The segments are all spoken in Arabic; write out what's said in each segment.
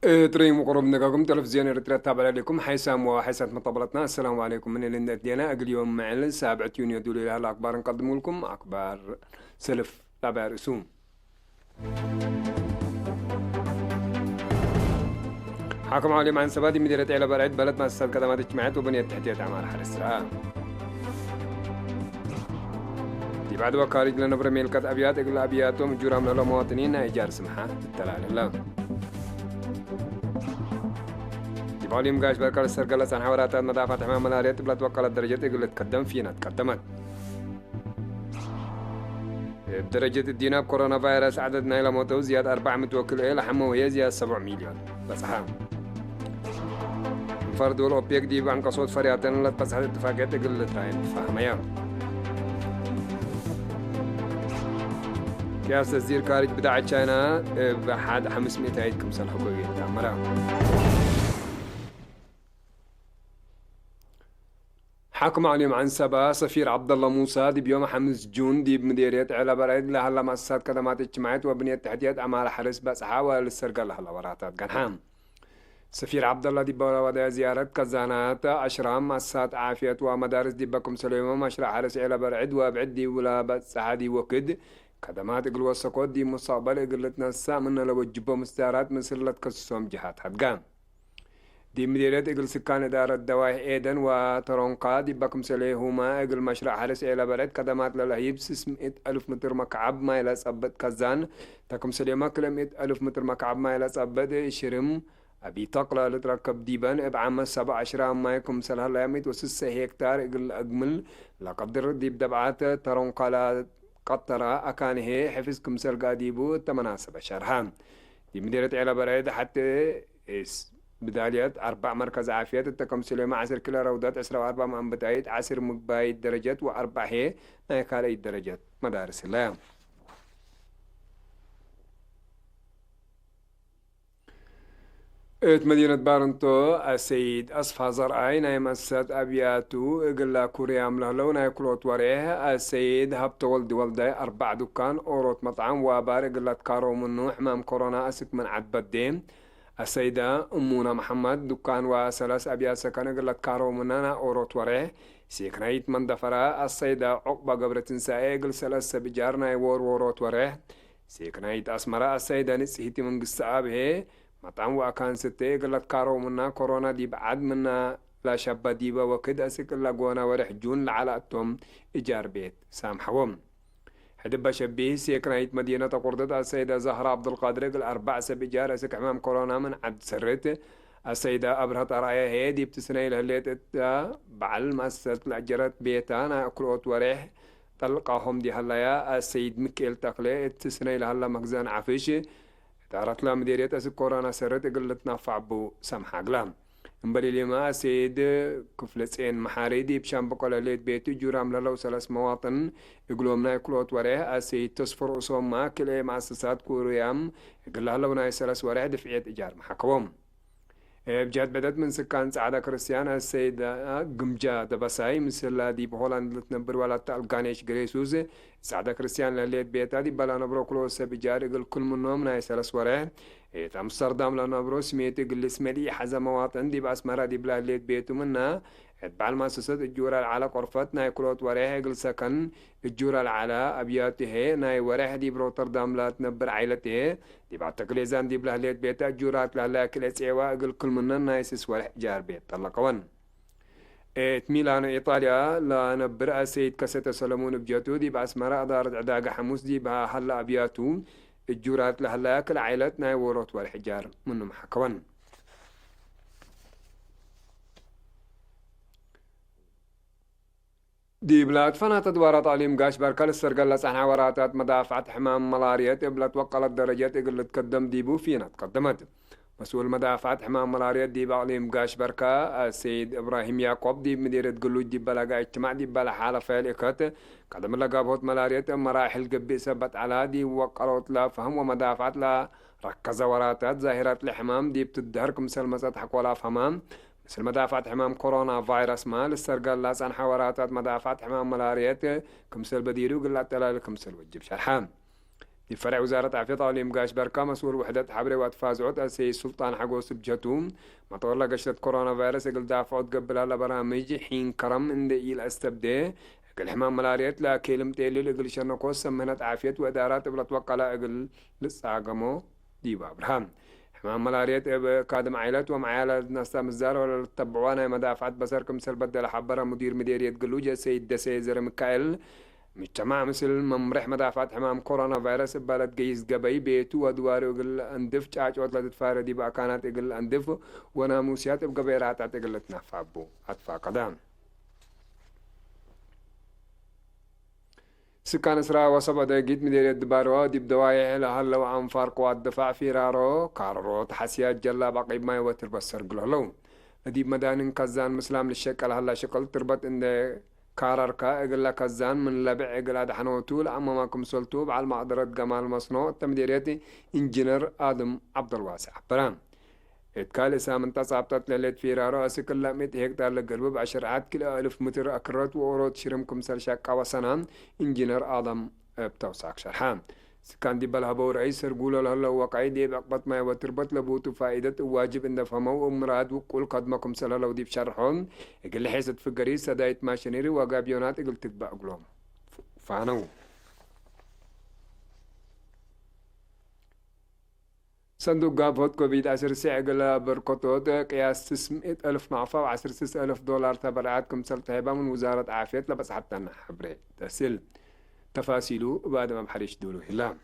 تريم وقرب نقاكم تلفزيون إريتريا تابع لكم حيسام وحيسات مطبلتنا. السلام عليكم من اللي ندينا اليوم مع 7 يونيو دولي الأخبار نقدم لكم أخبار سلف تابع رسوم. حاكم علي مع سبادي مديرية على برعد بلد مؤسسات خدمات اجتماعات وبنية تحتية أعمال حرس دي بعد وكالة لنا برميل كت أبيات إقل أبياتهم جرام للمواطنين إيجار سمحة التلال الله بعليم قاش بركة السرقلة عن حوارات مدافعة حمام ملارية بلاد وكالة درجة يقول تقدم فينا تقدمت درجة الدينا كورونا فيروس عددنا إلى موته زيادة 4 متوكل إلى حمو وهي زيادة 7 مليون بس حام فرد والأوبيك دي عن قصود فرياتنا لا تصحى اتفاقيات يقول تراين فاهم يا كياس الزير كارج بداعة تشاينا بحد 500 عيد كمسال حقوقية تأمرها حكم عليهم عن سبا سفير عبد الله موسى دي بيوم 5 جون دي بمديرية على برعيد لهلا مؤسسات خدمات اجتماعات وبنية تحتيات أعمال حرس بس حاول للسرقة لهلا وراتات قنحام سفير عبد الله دي بودا زيارة كزانات أشرام مؤسسات عافية ومدارس دي بكم سليمان مشروع حرس على برعيد وابعد دي ولا بس هادي وكد خدمات قل وسقود دي مستقبل قلتنا الساعة من لو جبوا مستعارات مثل لتكسسهم جهات هتقام دي مديرية إقل سكان إدارة دواهي إيدن وترونقا دي بكم سليهما إقل مشروع حرس إلى برد خدمات للهيب 600 ألف متر مكعب ما إلى سبت كزان تكم سليما كل 100 ألف متر مكعب ما إلى سبت شرم أبي تقلا لتركب ديبان إبعام 17 ما يكم سلها لاميت وسسة هكتار إقل أجمل لقدر ديب دبعات ترونقا لا قطرة أكانه حفظ كمسل قاديبو 18 شهران دي مديرية إلى برد حتى بداليات 4 مركز عافيات التكم سليمة 10 كيلو روضات 4 منبتايت 10 مقبايت درجات و4 هي نايكالي درجات مدارس الله مدينة بارنتو السيد أصفى زرعي نايم أسد أبياتو إقلا كوريام لهلو نايكلوت وريه السيد هبتو ولدي ولدي 4 دكان أوروت مطعم وبار إقلا تكارو منو حمام كورونا أسك من عدبدين السيدة أمونا محمد دكان وثلاث أبيات سكن قلت كارو مننا أوروت وريه سيكنايت من دفرة السيدة عقبة قبرة تنسائي قل ثلاث بجارنا يور وروت وريه سيكنايت أسمرة السيدة نسيتي من قصة به مطعم وأكان ستة قلت كارو منا كورونا دي بعد منا لا شابة ديبا وكد أسك اللقونا ورح جون لعلاقتهم إيجار بيت سامحوهم حدب شبيه سيكنايت مدينة قردة السيدة زهرة عبد القادر الأربع سبجار أسك حمام كورونا من عد سرت السيدة أبرهة رأيها هي دي بتسنى لهليت بعل مؤسسة الأجرات بيتانا أكلوت وريح تلقاهم دي هلايا السيد مكيل تقلي تسنى لهلا مخزان عفيش تعرض لها مديرية أسك كورونا سرت قلت نافع بو سمحة قلام مبالي لما سيد كفلسين محاريدي بشام بقول ليت بيتي جرام للو 3 مواطن يقولوا منا يقولوا وريه السيد تصفر أصوم ما كل مؤسسات كوريام يقول لها لو ناي 3 وريه دفعية إيجار محكوم بجد بدت من سكان سعادة كريستيان السيد قمجة دبساي مثل دي بهولند لتنبر ولا تلقانيش غريسوز سعادة كريستيان لليت بيتا دي بلا نبروكلو سبجار يقول كل منهم ناي 3 وريه أمستردام لنا بروس ميتي قل اسملي حزا مواطن دي بأسمرة دي بلا ليت بيتو منا اتبع المؤسسة الجورة على قرفت ناي كلوت وريه قل سكن الجورة على أبياته ناي وريه دي بروتردام لا تنبر عائلته دي بعد تقليزان دي بلا ليت بيتا جورات لا كل اسيوا قل كل منا ناي سيس وريه جار بيت طلقون ميلان إيطاليا لا نبرأ سيد كاسيتا سلمون بجاتو دي بأسمرة أدارت عداقة حموس دي بها حلا أبياتو الجورات لهلا كل عائلتنا وروت والحجار منهم حكوان دي بلاد فنا تدوار تعليم قاش بركال السرقل لسحنا وراتات مدافعة حمام ملاريا بلاد وقلت درجات قلت تقدم ديبو فينا تقدمت مسؤول مدافعة حمام ملاريا دي بعليم قاش بركة السيد إبراهيم يعقوب دي مديرة قلوج دي بلا اجتماع دي بلا حالة فالكات قدم لها قابوت ملاريا مراحل قبي سبت على دي وقلت لا فهم ومدافعة لا ركز وراتات ظاهرات الحمام دي بتدهرك مثل ما تضحك ولا فهمام مثل مدافعة حمام كورونا فيروس مال السرقال لاس عن حوارات مدافعة حمام ملاريا كمثل بديرو قلت لا كمثل وجب شرحان في فرع وزارة عافية طاولي مقاش بركة مسؤول وحدة حبري واتفازعود السيد سلطان حقوس بجتوم مطولة قشرة كورونا فيروس يقل دافعود قبل هلا برامج حين كرم من دي الاستبدي يقل حمام ملاريات لا كيلم تيلي يقل شرنكوس سمهنت عافية وإدارات بلا توقع لا يقل لساقمو ديبا برهام حمام ملاريات كادم عائلات ومعايلة ناسا مزار ولا تتبعوانا مدافعات بسركم سلبت لحبرا مدير مديرية قلوجة سيد دسي زر مكايل مجتمع مثل ممرح مدافعات حمام كورونا فيروس بلد جيز قبي بيتو ودواري وقل اندف جاج وطلت تفاردي بأكانات يقل اندف وناموسيات بقبيرات يقل تنفابو أطفا قدام سكان إسراء وصبع دقيت مديرية دبارو ديب دوايع لهلا وعن فارق والدفاع في رارو كارو تحسيات جلا باقي ما يوتر بسر قلولو ديب مدان كزان مسلام للشكل هلا شكل تربط ان كارركا اقلا كزان من لبع اقلا دحنوتو لأمامكم سلطوب على المعدرة جمال مصنوع تمديريتي انجينير آدم عبد الواسع برام اتكال من تصابتت ليلت في رارو اسكلا 100 هكتار لقلب 10 كيلو ألف متر أكرت وأورود شرمكم سلشاقا وسنام انجينير آدم بتوساق شرحام سكان دي بلهبو رئيس رقولو لهلا وقعي دي بقبط ما وتربط لبوتو فائدة واجب ان فهمو امراد وقول قدمكم سلالو دي بشرحون اقل حيثت فقري سدايت ماشينيري وقابيونات اقل تتبع قلوم فانو صندوق قابوت كوفيد 19 قل بركوتوت قياس 600,000 معفى و10 ألف دولار تبرعاتكم سلطة من وزارة عافية لبس حتى نحبري تسل تفاصيله بعد ما بحريش دولو هلام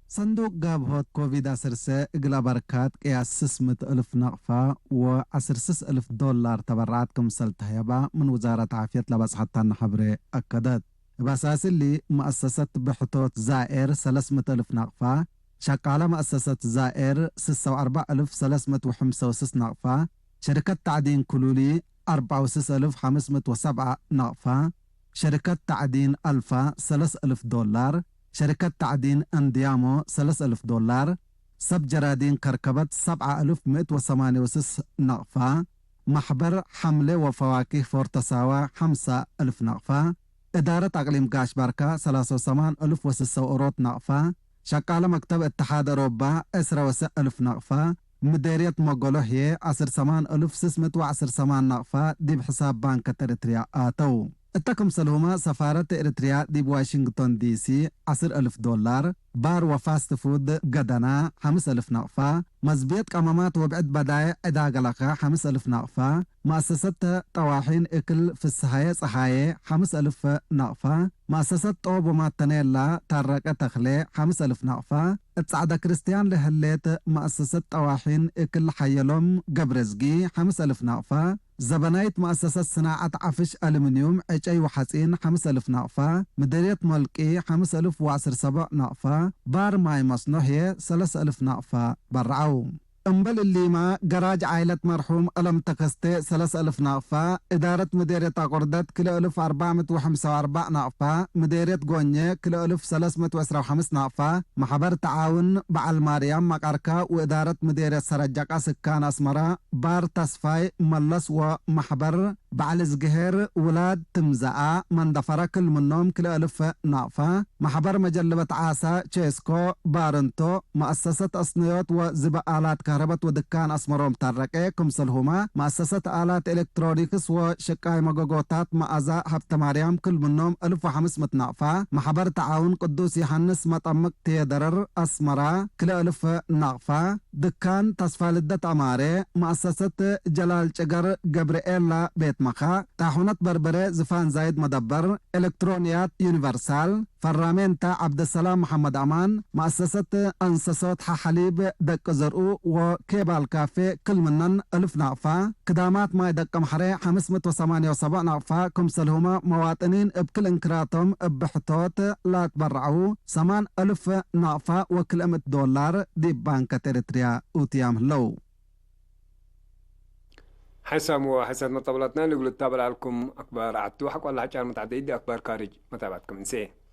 صندوق قابوت كوفيد 19 إقلا بركات قياس 600,000 نقفة و10 ألف دولار تبرعاتكم سلطة من وزارة عافية لبس حتى نحبري أكدت بأساس اللي مؤسسة بحثوت زائر 300,000 نقفة شغالة مؤسسة زائر 46,365 نقفة شركة تعدين كلولي 64,507 نقفة شركة تعدين ألفا 3,000 دولار شركة تعدين أنديامو 3,000 دولار سب جرادين كركبت 7,186 نقفة محبر حملة وفواكه فورتساوا 5,000 نقفة إدارة أقليم قاش باركا 38,600 نقفة شقالة مكتب اتحاد أوروبا 10,000 نقفة مديرية مقولوهية 10,610 نقفة دي بحساب بانك إريتريا آتو اتكم سلوما سفارة إريتريا دي بواشنطن دي سي 10,000 دولار بار وفاست فود قدنا 5,000 نقفة مزبيط قمامات وبعد بداية عدا قلقة 5,000 نقفة مؤسسة طواحين إكل في السهاية صحاية 5,000 نقفة مؤسسة طوب وماتنيلا تارقة تخلي 5,000 نقفة اتسعد كريستيان لهليت مؤسسة طواحين إكل حيلوم قبرزقي 5,000 نقفة زبنايت مؤسسة صناعة عفش ألمنيوم اي وحسين 5,000 نقفة مديرية ملكي 5,017 نقفة بار ماي مصنوحية 3,000 نقفة برعو أمبل اللي ما جراج عائلة مرحوم ألم تكستي 3,000 نقفة إدارة مديرية قردت كيلو 1,445 نقفة مديرية قونية كيلو 1,315 نقفة محبر تعاون بعل مريم مقاركة وإدارة مديرية سرجاقة سكان أسمرة بار تصفاي ملس ومحبر بعل زقهر ولاد تمزعة من دفر كل منهم كيلو 1,000 نقفة محبر مجلبة عاسة تشيسكو بارنتو مؤسسة أصنيات وزبا آلات كهرباء ودكان أسمرهم ترقى كمسلهما مؤسسة آلات إلكترونيكس وشقاي مقوقوتات مأزا حفت مريم كل منهم 1,500 نقفة محبر تعاون قدوس يحنس مطمق تيدرر أسمرة كلا 1,000 نقفة دكان تصفالدة أماري مؤسسة جلال شجر جبريلا بيت مخا تاحونات بربرة زفان زايد مدبر إلكترونيات يونيفرسال فرامنتا عبد السلام محمد أمان مؤسسة أنساسات حليب دك زرقو وكيبال كافي كل منن 1,000 نقفة كدامات ماي دك محري 578 نقفة كمسلهما مواطنين بكل انكراتهم بحطوت لا تبرعوا 8,000 نقفة وكل $100 دي بانك إريتريا وتيام لو حسام وحسن مطبلتنا اللي قلت تابع لكم أخبار عدتو حق والله حجار متعدد أخبار خارج متابعتكم نسيه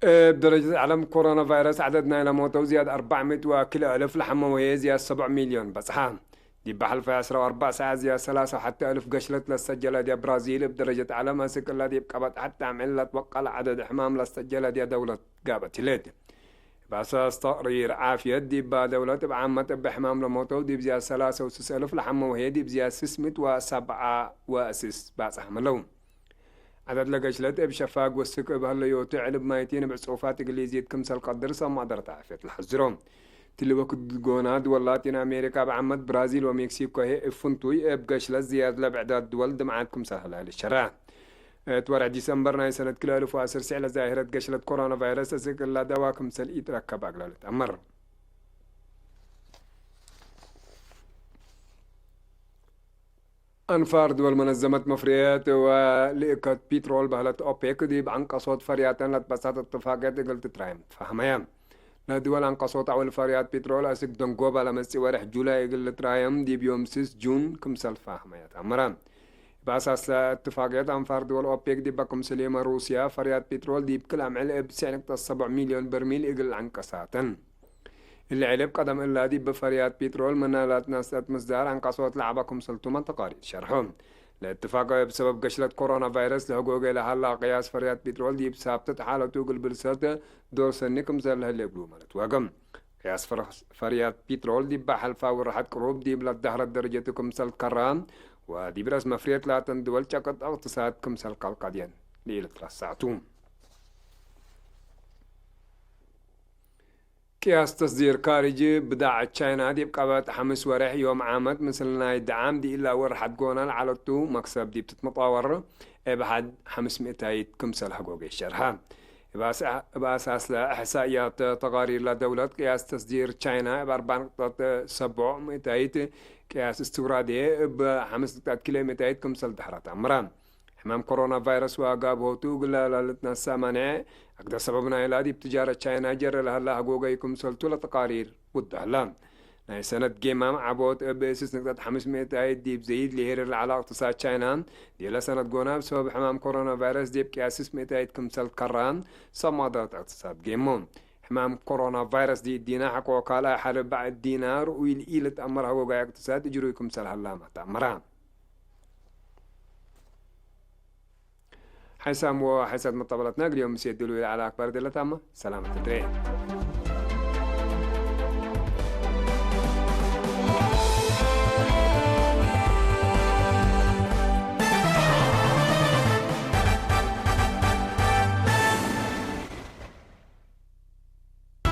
بدرجة علم كورونا فيروس عددنا إلى موت وزياد 400 وكل ألف لحمة وهي زياد 7 مليون بس دي بحلفة 14 ساعة زي 3 حتى 1000 قشلت للسجلة دي برازيل بدرجة علامة سكلا دي بقبت حتى عملت وقل عدد حمام للسجلة دي دولة قابت ليد بأساس تقرير عافية دي دولة بعامة بحمام لموتو دي بزي 3,000 لحمة وهي دي بزي 607 وأسس بأس حملون عدد لقشلت بشفاق والسك بهالليوتي علب مايتين بعصوفات إنجليزية كمسل قدر ما قدرت عافية الحزرون تلوك الجوناد واللاتين أمريكا بعمد برازيل ومكسيكو هي فنتوي بقشلة زيادة لبعداد دول دمعاتكم سهلة للشراع تورع ديسمبر ناي سنة كلا ألف وعسر سعلة ظاهرة قشلة كورونا فيروس أسك الله دواكم سل يتركب أقلالة أمر أنفار دول منظمة مفريات ولإكاد بيترول بهلت أوبيك دي بعنق صوت فرياتان لتبسات اتفاقات قلت ترايم فهميام لا دول عنق صوت أول فريات بيترول أسك دنقوب على مسي ورح جولاي قلت ترايم دي بيوم 6 جون كمسال فهميات أمرام بأساس اتفاقيات أنفار دول أوبيك دي بكم سليمة روسيا فريات بيترول دي بكل عمل بسعر 7 مليون برميل إقل عنق ساتن اللي علب قدم إلا دي بفريات بيترول منالات ناس مصدار عن قصوات لعبكم سلطوما تقارير شرحهم الاتفاق بسبب قشلة كورونا فيروس لحقوق إلى هلا قياس فريات بيترول دي بسابتة حالة توقل برسالة دور سنكم زال هالي بلو مالت وقم قياس فريات بيترول دي بحل فاور راحت كروب دي بلا الدهرة درجتكم سل كران ودي برس مفريات لا تندول شاكت اغتصادكم سل قلقادين ليلة 3 ساعتون قياس تصدير خارجي بدع تشاينا دي بقبات حمس ورح يوم عامد مثلنا يدعام دي إلا ورحت قونا على التو مكسب دي بتتمطاور بعد 500 كمسل حقوقي الشرحة بأساس لإحصائيات تقارير لدولة قياس تصدير تشاينا ب4.7 قياس استوردية ب5 كيلومتر كمسل دحرات عمران حمام كورونا فيروس وقاب هوتو قلا لتنا السامنة أقدر سببنا إلى دي بتجارة تشاينا جر لهلا حقوقيكم سلطة لتقارير والدهلان ناي سنة جيمام عبوت بأساس نقطة 500 دي بزيد لهير على اقتصاد تشاينا دي لسنة قونا بسبب حمام كورونا فيروس دي بكياس 600 كمسل كران صمادات اقتصاد جيمون حمام كورونا فيروس دي دينا حقوق على حرب بعد دينار ويل أمر حقوقي اقتصاد يجرويكم سل هلا تأمران حسام وحسد مطبلتنا اليوم سيدلوا على أكبر دلة تامة سلامة الدرين